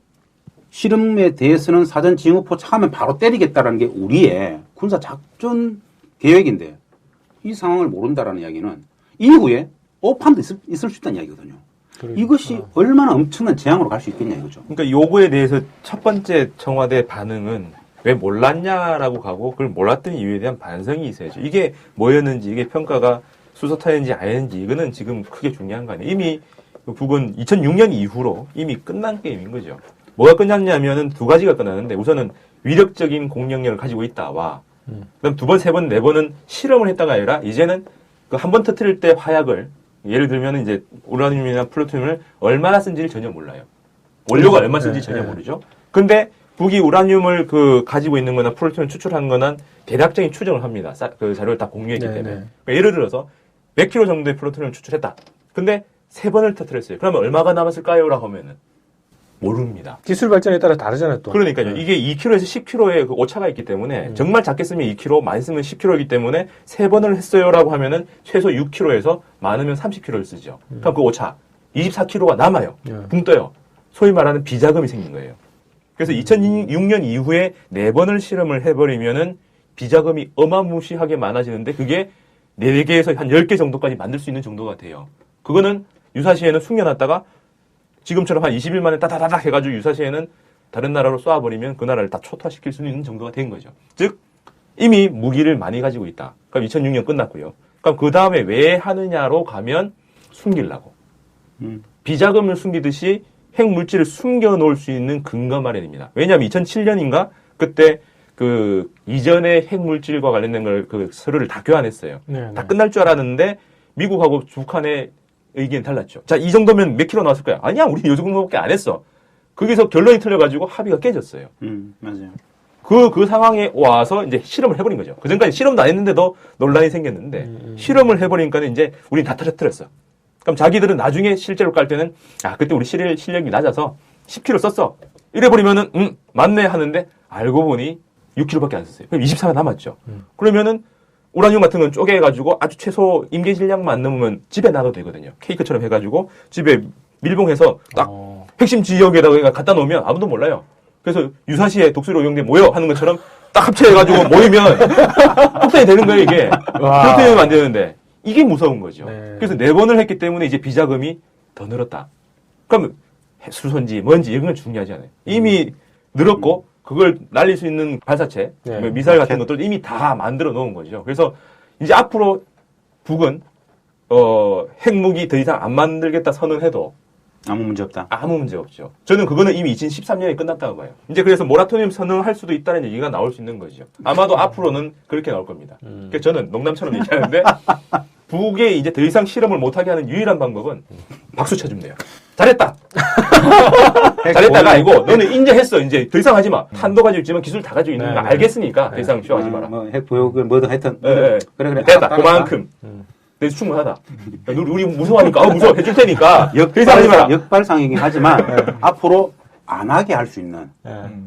S2: 실험에 대해서는 사전 징후 포착하면 바로 때리겠다라는 게 우리의 군사 작전 계획인데 이 상황을 모른다라는 이야기는 이후에 오판도 있을 수 있다는 이야기거든요.
S1: 그러니까.
S2: 이것이 얼마나 엄청난 재앙으로 갈 수 있겠냐 이거죠.
S3: 그러니까 요거에 대해서 첫 번째 청와대 반응은 왜 몰랐냐라고 가고 그걸 몰랐던 이유에 대한 반성이 있어야죠. 이게 뭐였는지 이게 평가가 수소탄인지 아닌지 이거는 지금 크게 중요한 거 아니에요. 이미 북은 2006년 이후로 이미 끝난 게임인 거죠. 뭐가 끝났냐면은 두 가지가 끝났는데 우선은 위력적인 공격력을 가지고 있다와 그다음 두 번, 세 번, 네 번은 실험을 했다가 아니라 이제는 그 한 번 터뜨릴 때 화약을 예를 들면 이제 우라늄이나 플루토늄을 얼마나 쓴지를 전혀 몰라요. 원료가 얼마 쓴지 전혀 모르죠. 근데 북이 우라늄을 가지고 있는 거나 플루토늄을 추출하는 거는 대략적인 추정을 합니다. 그 자료를 다 공유했기 때문에. 그러니까 예를 들어서 100kg 정도의 플루토늄을 추출했다. 근데 세 번을 터뜨렸어요. 그러면 얼마가 남았을까요? 라고 하면은 모릅니다.
S1: 기술 발전에 따라 다르잖아요, 또.
S3: 그러니까요. 이게 2kg에서 10kg의 그 오차가 있기 때문에 정말 작게 쓰면 2kg, 많이 쓰면 10kg이기 때문에 세 번을 했어요라고 하면은 최소 6kg에서 많으면 30kg를 쓰죠. 그럼 그 오차 24kg가 남아요. 붕 떠요. 소위 말하는 비자금이 생긴 거예요. 그래서 2006년 이후에 4번을 실험을 해버리면은 비자금이 어마무시하게 많아지는데 그게 4개에서 한 10개 정도까지 만들 수 있는 정도가 돼요. 그거는 유사시에는 숨겨놨다가 지금처럼 한 20일 만에 따다다닥 해가지고 유사시에는 다른 나라로 쏴버리면 그 나라를 다 초토화시킬 수 있는 정도가 된 거죠. 즉 이미 무기를 많이 가지고 있다. 그럼 2006년 끝났고요. 그럼 그 다음에 왜 하느냐로 가면 숨기려고. 비자금을 숨기듯이 핵물질을 숨겨놓을 수 있는 근거 마련입니다. 왜냐하면 2007년인가 그때 그 이전의 핵물질과 관련된 걸 그 서류를 다 교환했어요. 다 끝날 줄 알았는데 미국하고 북한의 의견이 달랐죠. 자, 이 정도면 몇 킬로 나왔을 거야? 아니야, 우리 요 정도밖에 안 했어. 거기서 결론이 틀려가지고 합의가 깨졌어요.
S2: 맞아요.
S3: 그 상황에 와서 이제 실험을 해버린 거죠. 그 전까지 실험도 안 했는데도 논란이 생겼는데 실험을 해버리니까 이제 우린 다 터뜨렸어. 그럼 자기들은 나중에 실제로 깔 때는 그때 우리 실력이 낮아서 10kg 썼어. 이래버리면은 맞네 하는데 알고 보니 6kg밖에 안 썼어요. 그럼 24가 남았죠. 그러면은 우라늄 같은 건 쪼개가지고 아주 최소 임계 질량만 넣으면 집에 놔도 되거든요. 케이크처럼 해가지고 집에 밀봉해서 딱 핵심 지역에다가 갖다 놓으면 아무도 몰라요. 그래서 유사시에 독수리로 오용돼 모여 하는 것처럼 딱 합체해가지고 모이면 폭탄이 되는 거예요, 이게. 그렇게 되면 안 되는데. 이게 무서운 거죠.
S1: 네.
S3: 그래서 4번을 했기 때문에 이제 비자금이 더 늘었다. 그럼 수소인지 뭔지 이런 건 중요하지 않아요. 이미 늘었고 그걸 날릴 수 있는 발사체,
S1: 네.
S3: 뭐 미사일 같은 것들 이미 다 만들어 놓은 거죠. 그래서 이제 앞으로 북은 핵무기 더 이상 안 만들겠다 선언해도
S2: 아무 문제 없다.
S3: 아무 문제 없죠. 저는 그거는 이미 2013년에 끝났다고 봐요. 이제 그래서 모라토리엄 선언할 수도 있다는 얘기가 나올 수 있는 거죠. 아마도 앞으로는 그렇게 나올 겁니다. 그래서 저는 농담처럼 얘기하는데 북에 이제 더 이상 실험을 못하게 하는 유일한 방법은 박수 쳐주면 돼요. 잘했다. 잘했다가 아니고 너는 인정했어. 이제 더 이상 하지 마. 탄도 가지고 있지만 기술 다 가지고 있는 거 알겠으니까 더 이상 쇼하지 마라.
S2: 핵 보역을 뭐든 하여튼.
S3: 네.
S2: 그래.
S3: 됐다. 그만큼. 내 충분하다. 우리 무서워하니까 무서워 해줄 테니까 더 이상 하지 마라.
S2: 역발상이긴 하지만 앞으로 안 하게 할 수 있는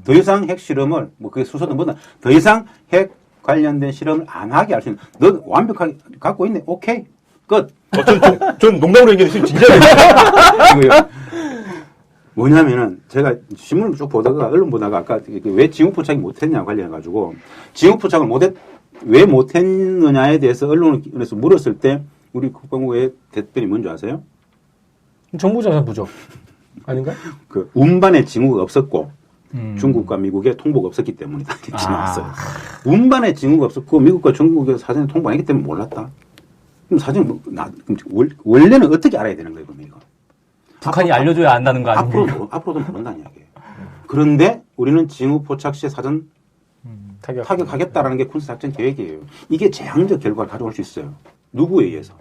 S2: 더 이상 핵 실험을 뭐 그게 수소든 뭐든 더 이상 핵 관련된 실험을 안 하게 할 수 있는 너 완벽하게 갖고 있네. 오케이. 끝.
S3: 전 농담으로 얘기했는데 진짜로
S2: 이거요. 뭐냐면은 제가 신문을 쭉 보다가 언론 보다가 아까 왜 징후 포착이 못했냐 관련해 가지고 징후 포착을 왜 못했느냐에 대해서 언론에서 물었을 때 우리 국방부의 대변이 뭔지 아세요?
S1: 정부장관 부족 아닌가?
S2: 그 운반에 징후가 없었고 중국과 미국에 통보가 없었기 때문에 이렇게 지나왔어요. 운반에 징후가 없었고 미국과 중국의 사전에 통보 안 했기 때문에 몰랐다. 그럼 사전 원래는 어떻게 알아야 되는 거예요, 그럼 이거?
S4: 북한이 알려줘야 안다는 거 아닙니까?
S2: 앞으로도 모른다는 이야기예요. 그런데 우리는 징후 포착 시에 사전 타격하겠다라는 게 군사작전 계획이에요. 이게 재앙적 결과를 가져올 수 있어요. 누구에 의해서?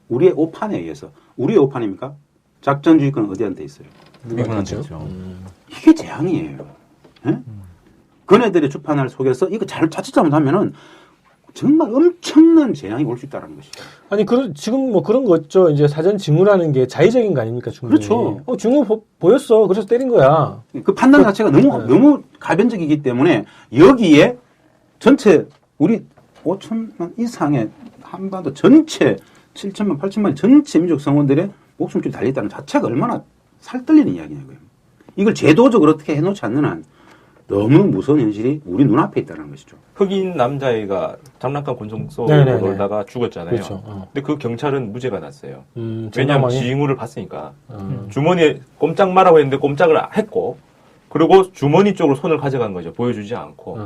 S2: 우리의 오판에 의해서. 우리의 오판입니까? 작전주의권은 어디한테 있어요?
S4: 미군한테 있죠.
S2: 이게 재앙이에요. 예? 그네들의 주판을 속여서 이거 자칫 잘못하면은 정말 엄청난 재앙이 올 수 있다는 것이죠.
S1: 아니, 지금 뭐 그런 거 있죠. 이제 사전 징후라는 게 자의적인 거 아닙니까, 중국이?
S2: 그렇죠.
S1: 징후 보였어. 그래서 때린 거야.
S2: 그 판단 자체가 너무 가변적이기 때문에 여기에 전체 우리 5천만 이상의 한반도 전체 7천만, 8천만 전체 민족 성원들의 목숨줄이 달려있다는 자체가 얼마나 살떨리는 이야기냐고요. 이걸 제도적으로 어떻게 해놓지 않는 한 너무 무서운 현실이 우리 눈앞에 있다는 것이죠.
S3: 흑인 남자애가 장난감 권총 쏘고
S1: 네네네.
S3: 놀다가 죽었잖아요.
S1: 그렇죠.
S3: 근데 그 경찰은 무죄가 났어요. 왜냐하면
S1: 전남왕이?
S3: 징후를 봤으니까. 주머니에 꼼짝 마라고 했는데 꼼짝을 했고 그리고 주머니 쪽으로 손을 가져간 거죠. 보여주지 않고.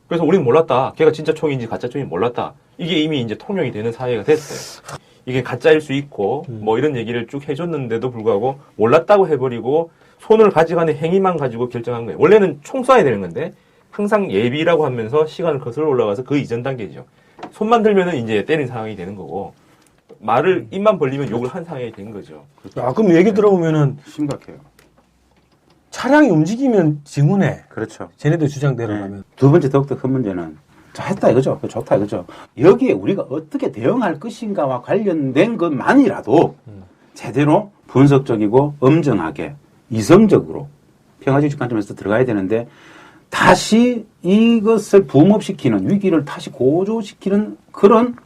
S3: 그래서 우리는 몰랐다. 걔가 진짜 총인지 가짜 총인지 몰랐다. 이게 이미 이제 통용이 되는 사회가 됐어요. 이게 가짜일 수 있고 뭐 이런 얘기를 쭉 해줬는데도 불구하고 몰랐다고 해버리고 손을 가져가는 행위만 가지고 결정한 거예요. 원래는 총 쏴야 되는 건데 항상 예비라고 하면서 시간을 거슬러 올라가서 그 이전 단계죠. 손만 들면은 이제 때린 상황이 되는 거고 말을 입만 벌리면 욕을 한 상황이 된 거죠.
S1: 아, 그럼 얘기 들어보면은
S2: 심각해요.
S1: 차량이 움직이면 징후네.
S2: 그렇죠.
S1: 쟤네들 주장대로라면.
S2: 두 번째 더욱더 큰 문제는 자, 했다 이거죠. 좋다 이거죠. 여기에 우리가 어떻게 대응할 것인가와 관련된 것만이라도 제대로 분석적이고 엄정하게 이성적으로 평화주의 관점에서 들어가야 되는데 다시 이것을 붐업시키는 위기를 다시 고조시키는 그런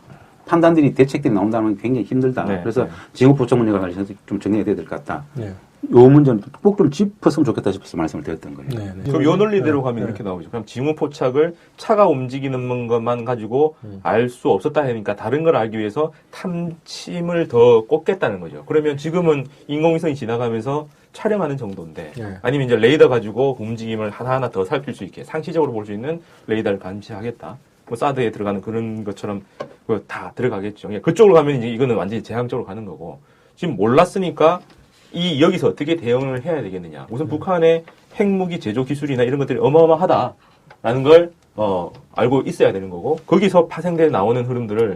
S2: 판단들이 대책들이 나온다는 게 굉장히 힘들다.
S3: 네,
S2: 그래서
S3: 네.
S2: 징후 포착 문제가 관련해서 좀 정리해야 될 것 같다.
S1: 네.
S2: 요 문제는 꼭 좀 짚었으면 좋겠다 싶어서 말씀을 드렸던 거예요.
S1: 네, 네.
S3: 그럼 요 논리대로 가면 이렇게 나오죠. 그럼 징후 포착을 차가 움직이는 것만 가지고 알 수 없었다 하니까 다른 걸 알기 위해서 탐침을 더 꽂겠다는 거죠. 그러면 지금은 인공위성이 지나가면서 촬영하는 정도인데
S1: 네.
S3: 아니면 이제 레이더 가지고 움직임을 하나하나 더 살필 수 있게 상시적으로 볼 수 있는 레이더를 감시하겠다. 뭐 사드에 들어가는 그런 것처럼 다 들어가겠죠. 그쪽으로 가면 이제 이거는 완전히 재앙적으로 가는 거고 지금 몰랐으니까 여기서 어떻게 대응을 해야 되겠느냐. 우선 북한의 핵무기 제조 기술이나 이런 것들이 어마어마하다라는 걸 알고 있어야 되는 거고 거기서 파생돼 나오는 흐름들을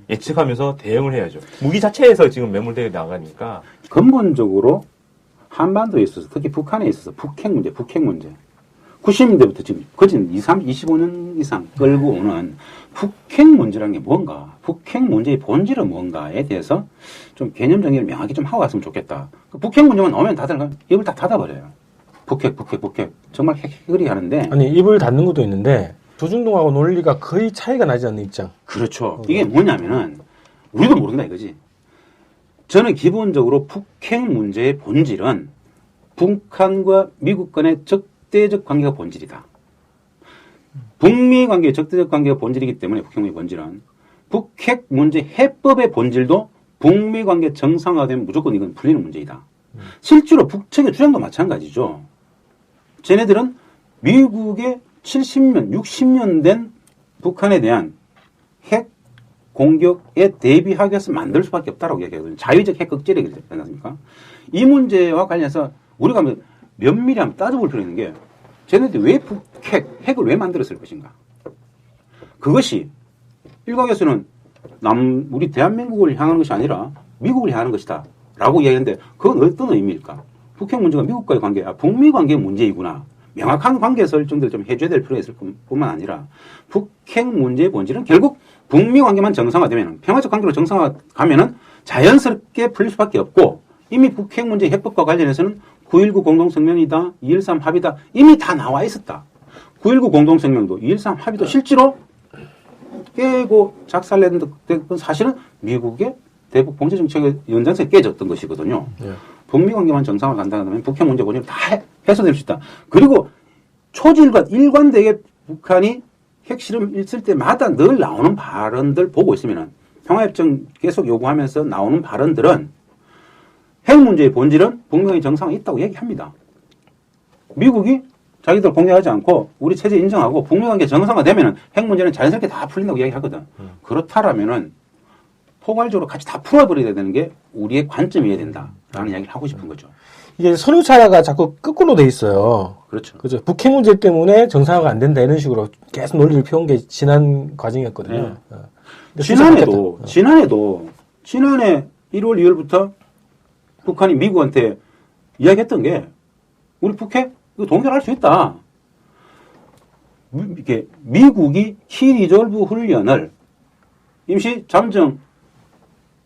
S3: 예측하면서 대응을 해야죠. 무기 자체에서 지금 매몰되어 나가니까
S2: 근본적으로 한반도에 있어서 특히 북한에 있어서 북핵 문제 90년대부터 지금 거진 25년 이상 끌고 오는 북핵 문제라는 게 뭔가, 북핵 문제의 본질은 뭔가에 대해서 좀 개념 정리를 명확히 좀 하고 갔으면 좋겠다. 그 북핵 문제만 오면 다들 입을 다 닫아버려요. 북핵. 정말 핵핵이 하는데.
S1: 아니, 입을 닫는 것도 있는데, 조중동하고 논리가 거의 차이가 나지 않는 입장.
S2: 그렇죠. 이게 뭐냐면은, 우리도 모른다 이거지. 저는 기본적으로 북핵 문제의 본질은 북한과 미국 간의 적대적 관계가 본질이다. 북미 관계의 적대적 관계가 본질이기 때문에 북핵 문제의 본질은 북핵 문제 해법의 본질도 북미 관계 정상화되면 무조건 이건 풀리는 문제이다. 실제로 북측의 주장도 마찬가지죠. 쟤네들은 미국의 70년, 60년 된 북한에 대한 핵 공격에 대비하기 위해서 만들 수밖에 없다라고 얘기하거든요. 자위적 핵 극제력이 되지 않습니까? 이 문제와 관련해서 우리가 면밀히 한번 따져볼 필요 있는 게 쟤네들이 왜 핵을 왜 만들었을 것인가? 그것이 일각에서는 우리 대한민국을 향하는 것이 아니라 미국을 향하는 것이다 라고 이야기하는데 그건 어떤 의미일까? 북핵 문제가 미국과의 관계, 북미 관계의 문제이구나. 명확한 관계 설정들을 좀 해줘야 될 필요가 있을 뿐만 아니라 북핵 문제의 본질은 결국 북미 관계만 정상화되면 평화적 관계로 정상화 가면은 자연스럽게 풀릴 수밖에 없고 이미 북핵 문제 해법과 관련해서는 9.19 공동성명이다, 2.13 합의다 이미 다 나와 있었다. 9.19 공동성명도 2.13 합의도 실제로 깨고 작살냈던 사실은 미국의 대북 봉쇄 정책의 연장선에 깨졌던 것이거든요. 북미 관계만 정상화 간다면 북핵 문제 본질은 다 해소될 수 있다. 그리고 초질과 일관되게 북한이 핵실험 있을 때마다 늘 나오는 발언들 보고 있으면은 평화협정 계속 요구하면서 나오는 발언들은 핵 문제의 본질은 북미 관계 정상화 있다고 얘기합니다. 미국이 자기들 공개하지 않고 우리 체제 인정하고 북미 관계 정상화되면은 핵 문제는 자연스럽게 다 풀린다고 얘기하거든. 그렇다라면은 포괄적으로 같이 다 풀어버려야 되는 게 우리의 관점이어야 된다라는 이야기를 하고 싶은 거죠.
S1: 이게 선후차가 자꾸 거꾸로 돼 있어요.
S2: 그렇죠.
S1: 그죠. 북핵 문제 때문에 정상화가 안 된다 이런 식으로 계속 논리를 펴온 게 지난 과정이었거든요.
S2: 지난해 1월, 2월부터 북한이 미국한테 이야기했던 게 우리 북핵 이거 동결할 수 있다. 이렇게 미국이 키리졸브 훈련을 임시 잠정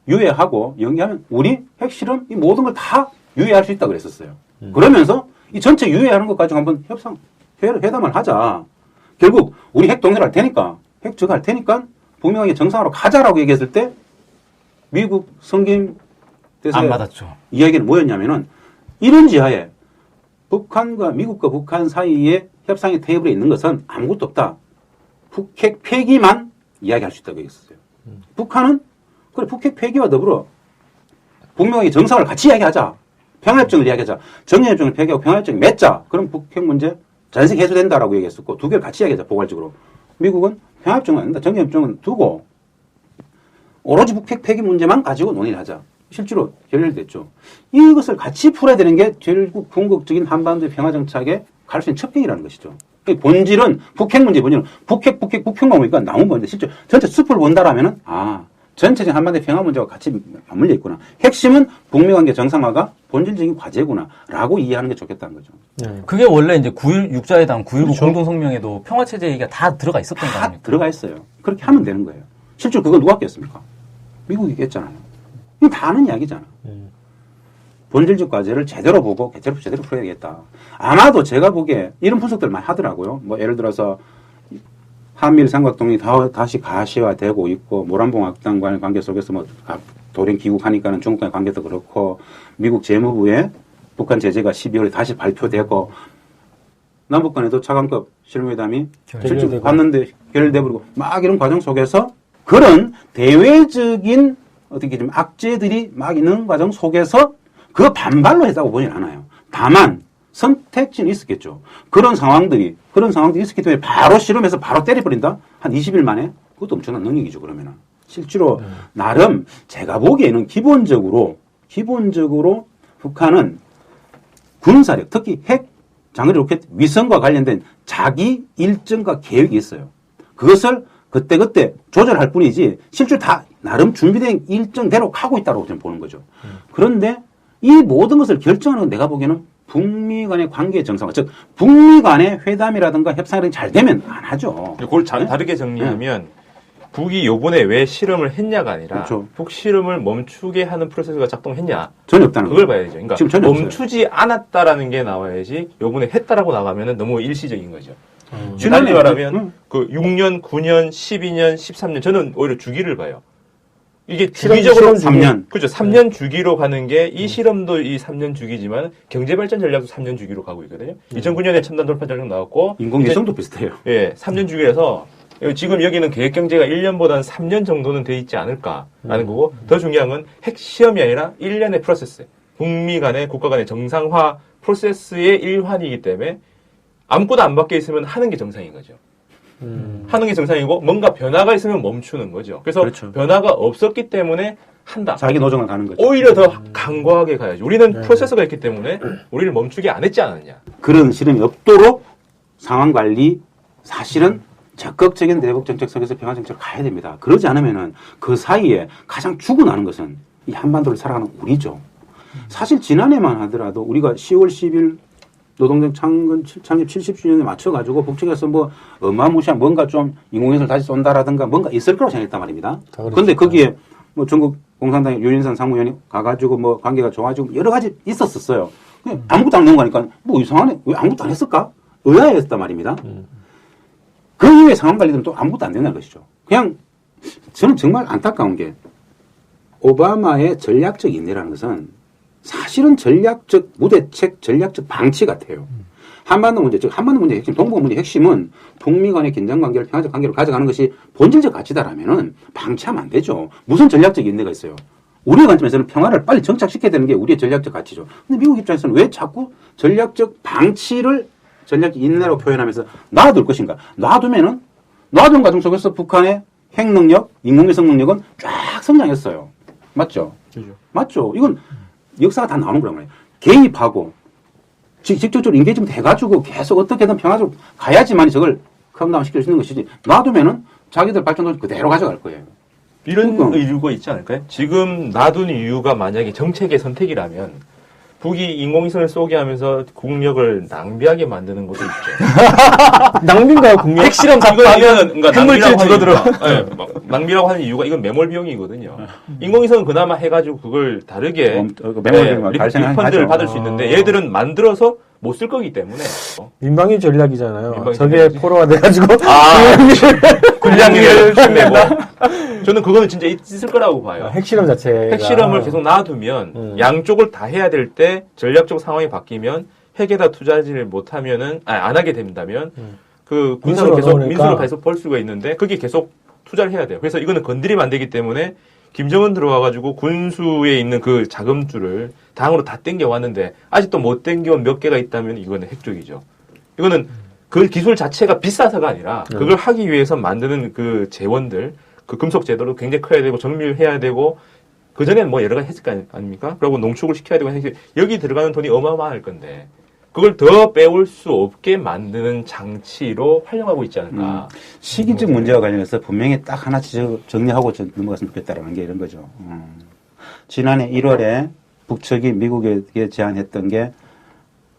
S2: 유예하고 연기하면 우리 핵실험 이 모든 걸 다 유예할 수 있다 그랬었어요. 그러면서 이 전체 유예하는 것 가지고 한번 회담을 하자. 결국 우리 핵 동결할 테니까 핵 저거 할 테니까 북미 관계 정상화로 가자라고 얘기했을 때 미국 성김 대사의
S4: 안 받았죠.
S2: 이야기는 뭐였냐면은 이런 지하에 북한과 미국과 북한 사이에 협상의 테이블에 있는 것은 아무것도 없다. 북핵 폐기만 이야기할 수 있다고 얘기했어요. 북한은 그래 북핵 폐기와 더불어 북미 관계 정상화를 같이 이야기하자. 평화협정을 이야기하자. 정례협정을 폐기하고 평화협정을 맺자. 그럼 북핵 문제 자연스럽게 해소된다라고 얘기했었고 두 개를 같이 이야기하자. 포괄적으로. 미국은 평화협정은 아니다. 정례협정은 두고 오로지 북핵 폐기 문제만 가지고 논의를 하자. 실제로 결렬됐죠. 이것을 같이 풀어야 되는 게 결국 궁극적인 한반도의 평화정착에 갈 수 있는 첩경이라는 것이죠. 본질은 북핵 문제 본질은 북핵만 보니까 나온 건데 실제 전체 숲을 본다라면은 전체적인 한반도의 평화 문제와 같이 맞물려 있구나. 핵심은 북미 관계 정상화가 본질적인 과제구나라고 이해하는 게 좋겠다는 거죠.
S4: 그게 원래 이제 9.1 육자회담, 9.19
S2: 그렇죠.
S4: 공동성명에도 평화체제 얘기가 다 들어가 있었던 거
S2: 다
S4: 아닙니까?
S2: 들어가 있어요. 그렇게 하면 되는 거예요. 실제로 그걸 누가 깼습니까? 미국이 깼잖아요. 이거 다 아는 이야기잖아. 본질적 과제를 제대로 보고 제대로 풀어야겠다. 아마도 제가 보기에 이런 분석들 많이 하더라고요. 뭐 예를 들어서 한미일 삼각동이 다시 가시화되고 있고 모란봉 악당과의 관계 속에서 뭐 돌연 귀국하니까는 중국과의 관계도 그렇고 미국 재무부에 북한 제재가 12월에 다시 발표되고 남북 간에도 차관급 실무회담이 실제 봤는데 결렬돼버리고 막 이런 과정 속에서 그런 대외적인 어떻게 좀 악재들이 막 있는 과정 속에서 그 반발로 했다고 보지는 않아요. 다만 선택지는 있었겠죠. 그런 상황들이 있었기 때문에 바로 실험해서 바로 때려버린다? 한 20일 만에? 그것도 엄청난 능력이죠, 그러면은. 실제로, 나름, 제가 보기에는 기본적으로 북한은 군사력, 특히 핵, 장거리 로켓, 위성과 관련된 자기 일정과 계획이 있어요. 그것을 그때그때 조절할 뿐이지, 실제로 다 나름 준비된 일정대로 가고 있다고 저는 보는 거죠. 그런데 이 모든 것을 결정하는 건 내가 보기에는 북미 간의 관계 정상화, 즉 북미 간의 회담이라든가 협상이 잘 되면 안 하죠.
S3: 그걸 다르게 정리하면 북이 요번에 왜 실험을 했냐가 아니라
S2: 그렇죠.
S3: 북 실험을 멈추게 하는 프로세스가 작동했냐
S2: 전혀 없다는
S3: 그걸
S2: 거죠.
S3: 봐야죠. 그러니까
S2: 지금 전혀
S3: 멈추지 않았다라는 게 나와야지 요번에 했다라고 나가면은 너무 일시적인 거죠. 달리
S2: 지난해
S3: 말하면 그 6년, 9년, 12년, 13년 저는 오히려 주기를 봐요. 이게
S1: 실험
S3: 주기적으로
S1: 주기.
S2: 3년.
S3: 그죠. 3년 주기로 가는 게 이 실험도 이 3년 주기지만 경제발전 전략도 3년 주기로 가고 있거든요. 2009년에 첨단 돌파 전략 나왔고
S2: 인공위성도 비슷해요.
S3: 예, 3년 주기라서 지금 여기는 계획경제가 1년보다는 3년 정도는 돼 있지 않을까라는 거고 더 중요한 건 핵시험이 아니라 1년의 프로세스. 북미 간의 국가 간의 정상화 프로세스의 일환이기 때문에 아무것도 안 바뀌어 있으면 하는 게 정상인 거죠. 하는 게 정상이고 뭔가 변화가 있으면 멈추는 거죠. 그래서
S2: 그렇죠.
S3: 변화가 없었기 때문에 한다.
S2: 자기 노정을 가는 거죠.
S3: 오히려 더 강고하게 가야죠. 우리는 프로세스가 있기 때문에 우리를 멈추게 안 했지 않았냐.
S2: 그런 실험이 없도록 상황 관리, 사실은 적극적인 대북 정책 속에서 평화 정책을 가야 됩니다. 그러지 않으면은 그 사이에 가장 죽어나는 것은 이 한반도를 살아가는 우리죠. 사실 지난해만 하더라도 우리가 10월 10일 노동당 창립 70주년에 맞춰가지고 북측에서 뭐 어마무시한 뭔가 좀 인공위성을 다시 쏜다라든가 뭔가 있을 거라고 생각했단 말입니다. 그런데 거기에 뭐 전국 공산당의 유인선 상무위원이 가가지고 뭐 관계가 좋아지고 여러 가지 있었었어요. 그냥 아무것도 안 넣은 거니까 뭐 이상하네. 왜 아무것도 안 했을까? 의아했단 말입니다. 그 이후에 상황 관리들은 또 아무것도 안 된다는 것이죠. 그냥 저는 정말 안타까운 게 오바마의 전략적 인내라는 것은 사실은 전략적 무대책, 전략적 방치 같아요. 한반도 문제, 즉 한반도 문제 핵심, 동북아 문제 핵심은 북미 간의 긴장 관계를 평화적 관계로 가져가는 것이 본질적 가치다라면은 방치하면 안 되죠. 무슨 전략적 인내가 있어요? 우리의 관점에서는 평화를 빨리 정착시켜야 되는 게 우리의 전략적 가치죠. 근데 미국 입장에서는 왜 자꾸 전략적 방치를 전략적 인내로 표현하면서 놔둘 것인가? 놔두면은 놔둔 과정 속에서 북한의 핵 능력, 인공위성 능력은 쫙 성장했어요. 맞죠?
S3: 그죠.
S2: 맞죠? 이건 역사가 다 나오는 거란 말이에요. 개입하고 직접적으로 인게이지먼트 해가지고 계속 어떻게든 평화적으로 가야지만 저걸 컴다운 시킬 수 있는 것이지 놔두면은 자기들 발전도 그대로 가져갈 거예요.
S3: 이런
S2: 그러니까.
S3: 이유가 있지 않을까요? 지금 놔둔 이유가 만약에 정책의 선택이라면 북이 인공위성을 쏘게 하면서 국력을 낭비하게 만드는 것도 있죠.
S1: 낭비인가요, 국력?
S4: 핵실험
S3: 이거는
S4: 작동하면
S3: 그러니까
S4: 핵물질 줄어들어.
S3: 낭비라고 하는 이유가 이건 매몰비용이거든요. 인공위성은 그나마 해가지고 그걸 다르게
S2: 매몰비용을 발생하죠.
S3: 리펀드를 받을 수 있는데 얘들은 만들어서 못 쓸 거기 때문에
S1: 민방위 전략이잖아요.
S3: 민방위
S1: 저게
S3: 전략이지.
S1: 포로가 돼가지고
S3: 군량미를 흉내고 저는 그거는 진짜 있을 거라고 봐요.
S1: 핵실험 자체가
S3: 핵실험을 계속 놔두면 양쪽을 다 해야 될 때 전략적 상황이 바뀌면 핵에다 투자를 못하면은 안 하게 된다면 그 군사를 계속 민수로 계속 벌 수가 있는데 그게 계속 투자를 해야 돼요. 그래서 이거는 건드리면 안 되기 때문에 김정은 들어와가지고 군수에 있는 그 자금줄을 당으로 다 땡겨왔는데 아직도 못 땡겨온 몇 개가 있다면 이거는 핵족이죠. 이거는 그 기술 자체가 비싸서가 아니라 그걸 하기 위해서 만드는 그 재원들, 그 금속 제도도 굉장히 커야 되고 정밀해야 되고 그 전에는 뭐 여러 가지 했을 거 아닙니까? 그리고 농축을 시켜야 되고 여기 들어가는 돈이 어마어마할 건데 그걸 더 빼올 수 없게 만드는 장치로 활용하고 있지 않을까.
S2: 시기적 문제와 관련해서 분명히 딱 하나씩 정리하고 넘어갔으면 좋겠다라는 게 이런 거죠. 지난해 1월에 북측이 미국에게 제안했던 게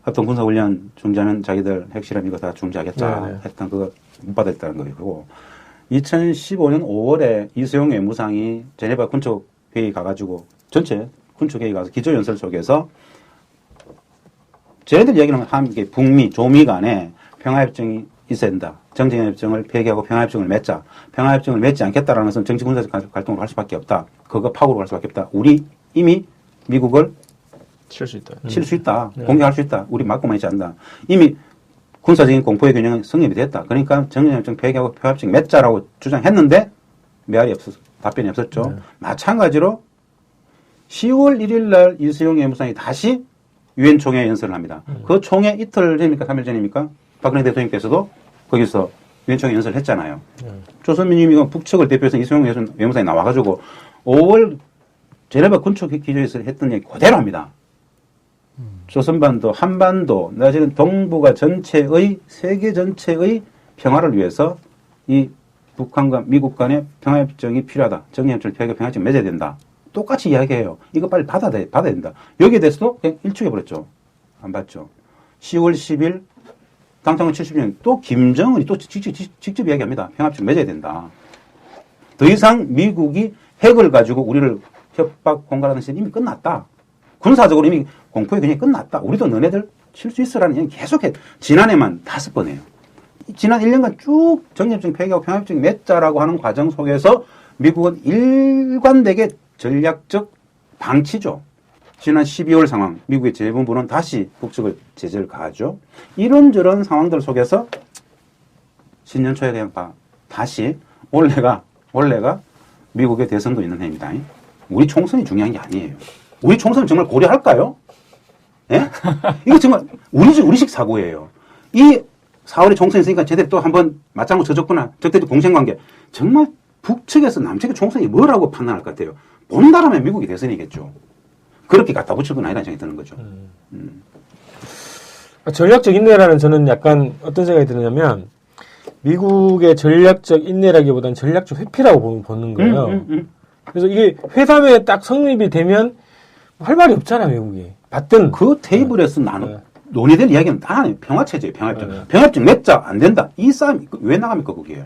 S2: 합동 군사훈련 중지하면 자기들 핵실험 이거 다 중지하겠다 했던 그거 못 받았다는 거고 2015년 5월에 이수용 외무상이 제네바 군축 회의 가가지고 전체 군축 회의 가서 기조연설 속에서 쟤네들 얘기는 함께 북미, 조미 간에 평화협정이 있어야 된다. 정쟁협정을 폐기하고 평화협정을 맺자. 평화협정을 맺지 않겠다라는 것은 정치군사적 활동을 할 수밖에 없다. 그거 파국으로 갈 수밖에 없다. 우리 이미 미국을
S3: 칠 수 있다.
S2: 칠 수 있다. 공격할 수 있다. 우리 맞고만 있지 않는다. 이미 군사적인 공포의 균형은 성립이 됐다. 그러니까 정쟁협정 폐기하고 평화협정 맺자라고 주장했는데 메아리 답변이 없었죠. 마찬가지로 10월 1일 날 이수용 외무상이 다시 유엔 총회 연설을 합니다. 그 총회 이틀 전입니까? 3일 전입니까? 박근혜 대통령께서도 거기서 유엔 총회 연설을 했잖아요. 조선민주주의가 북측을 대표해서 이수용 외무상이 나와가지고 5월 제네바 군축 기조에서 했던 얘기 그대로 합니다. 조선반도, 한반도, 사실은 동북아 전체의, 세계 전체의 평화를 위해서 이 북한과 미국 간의 평화협정이 필요하다. 정리협정을 폐기하고 평화협정을 맺어야 된다. 똑같이 이야기해요. 이거 빨리 받아야 된다. 여기에 대해서도 그냥 일축해버렸죠. 안 봤죠. 10월 10일 당창은 70년 또 김정은이 또 직접 이야기합니다. 평화협정 맺어야 된다. 더 이상 미국이 핵을 가지고 우리를 협박 공갈하는 시대는 이미 끝났다. 군사적으로 이미 공포의 균형이 끝났다. 우리도 너네들 칠 수 있으라는 얘기 계속해. 지난해만 5번이에요. 지난 1년간 쭉 정협정 폐기하고 평화협정 맺자라고 하는 과정 속에서 미국은 일관되게 전략적 방치죠. 지난 12월 상황, 미국의 재본부는 다시 북측을 제재를 가하죠. 이런저런 상황들 속에서 신년 초에 그냥 다시 올해가 미국의 대선도 있는 해입니다. 우리 총선이 중요한 게 아니에요. 우리 총선을 정말 고려할까요? 예? 이거 정말 우리식 사고예요. 이 4월에 총선이 있으니까 제대로 또 한번 맞장구 쳐줬구나. 적대적 공생관계. 정말 북측에서 남측의 총선이 뭐라고 판단할 것 같아요. 본다라면 미국이 대선이겠죠. 그렇게 갖다 붙일 건 아니라는 생각이 드는 거죠.
S1: 전략적 인내라는 저는 약간 어떤 생각이 드냐면 미국의 전략적 인내라기보다는 전략적 회피라고 보는 거예요. 그래서 이게 회담에 딱 성립이 되면 할 말이 없잖아, 미국이. 받든.
S2: 그 테이블에서 논의될 이야기는 다 아니에요. 평화체제예요, 평화협정. 평화협정 맺자, 안 된다. 이 싸움이 왜 나갑니까, 거기에?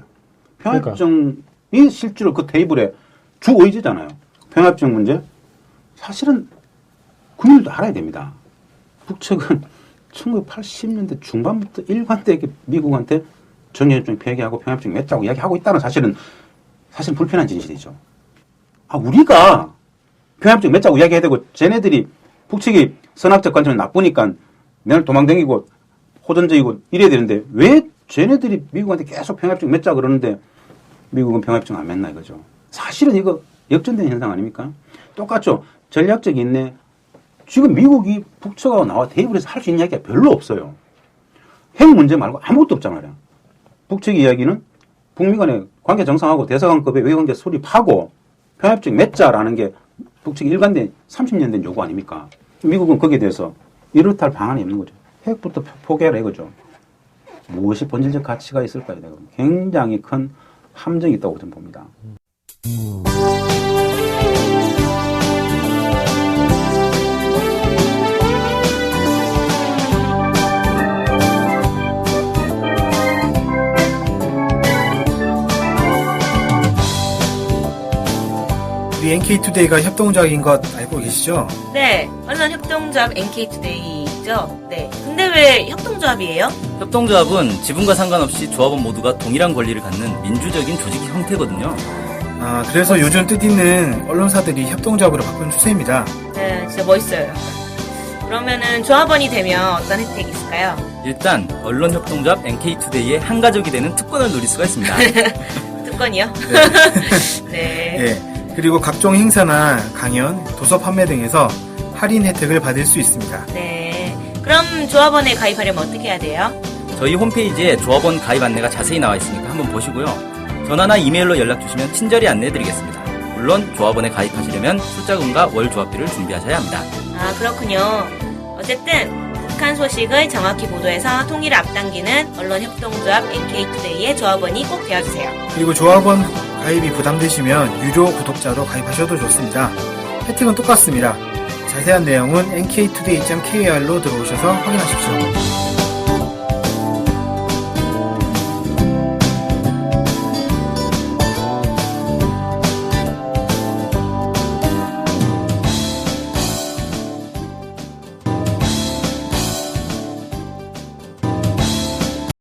S2: 평화협정이 실제로 그 테이블에 주 의지잖아요. 평화협정 문제. 사실은 국민들도 알아야 됩니다. 북측은 1980년대 중반부터 일관되게 미국한테 정예협정 폐기하고 평화협정 맺자고 이야기하고 있다는 사실은 불편한 진실이죠. 우리가 평화협정 맺자고 이야기해야 되고 쟤네들이 북측이 선악적 관점이 나쁘니까 맨날 도망다니고 호전적이고 이래야 되는데 왜 쟤네들이 미국한테 계속 평화협정 맺자 그러는데 미국은 평화협정 안 맺나 이거죠. 사실은 이거 역전된 현상 아닙니까? 똑같죠. 전략적 인내. 지금 미국이 북측하고 나와 테이블에서 할 수 있는 이야기가 별로 없어요. 핵 문제 말고 아무것도 없잖아요. 북측 이야기는 북미 간의 관계 정상하고 대사관급의 외관계 수립하고 평화협정 맺자라는 게 북측 일관된 30년 된 요구 아닙니까? 미국은 거기에 대해서 이렇다 할 방안이 없는 거죠. 핵부터 포기하라 이거죠. 무엇이 본질적 가치가 있을까요? 굉장히 큰 함정이 있다고 저는 봅니다.
S5: 우리 NK투데이가 협동조합인 것 알고 계시죠?
S6: 네, 언론 협동조합 NK투데이죠. 네. 근데 왜 협동조합이에요?
S4: 협동조합은 지분과 상관없이 조합원 모두가 동일한 권리를 갖는 민주적인 조직 형태거든요.
S5: 그래서 요즘 뜻있는 언론사들이 협동조합으로 바꾼 추세입니다.
S6: 네, 진짜 멋있어요. 그러면은 조합원이 되면 어떤 혜택이 있을까요?
S4: 일단 언론협동조합 NK투데이의 한 가족이 되는 특권을 누릴 수가 있습니다.
S6: 특권이요? 네.
S5: 네. 그리고 각종 행사나 강연, 도서 판매 등에서 할인 혜택을 받을 수 있습니다.
S6: 네. 그럼 조합원에 가입하려면 어떻게 해야 돼요?
S4: 저희 홈페이지에 조합원 가입 안내가 자세히 나와 있으니까 한번 보시고요. 전화나 이메일로 연락 주시면 친절히 안내해드리겠습니다. 물론 조합원에 가입하시려면 출자금과 월 조합비를 준비하셔야 합니다.
S6: 그렇군요. 어쨌든 북한 소식을 정확히 보도해서 통일을 앞당기는 언론협동조합 NK투데이의 조합원이 꼭 되어주세요.
S5: 그리고 조합원 가입이 부담되시면 유료 구독자로 가입하셔도 좋습니다. 혜택은 똑같습니다. 자세한 내용은 nktoday.kr로 들어오셔서 확인하십시오.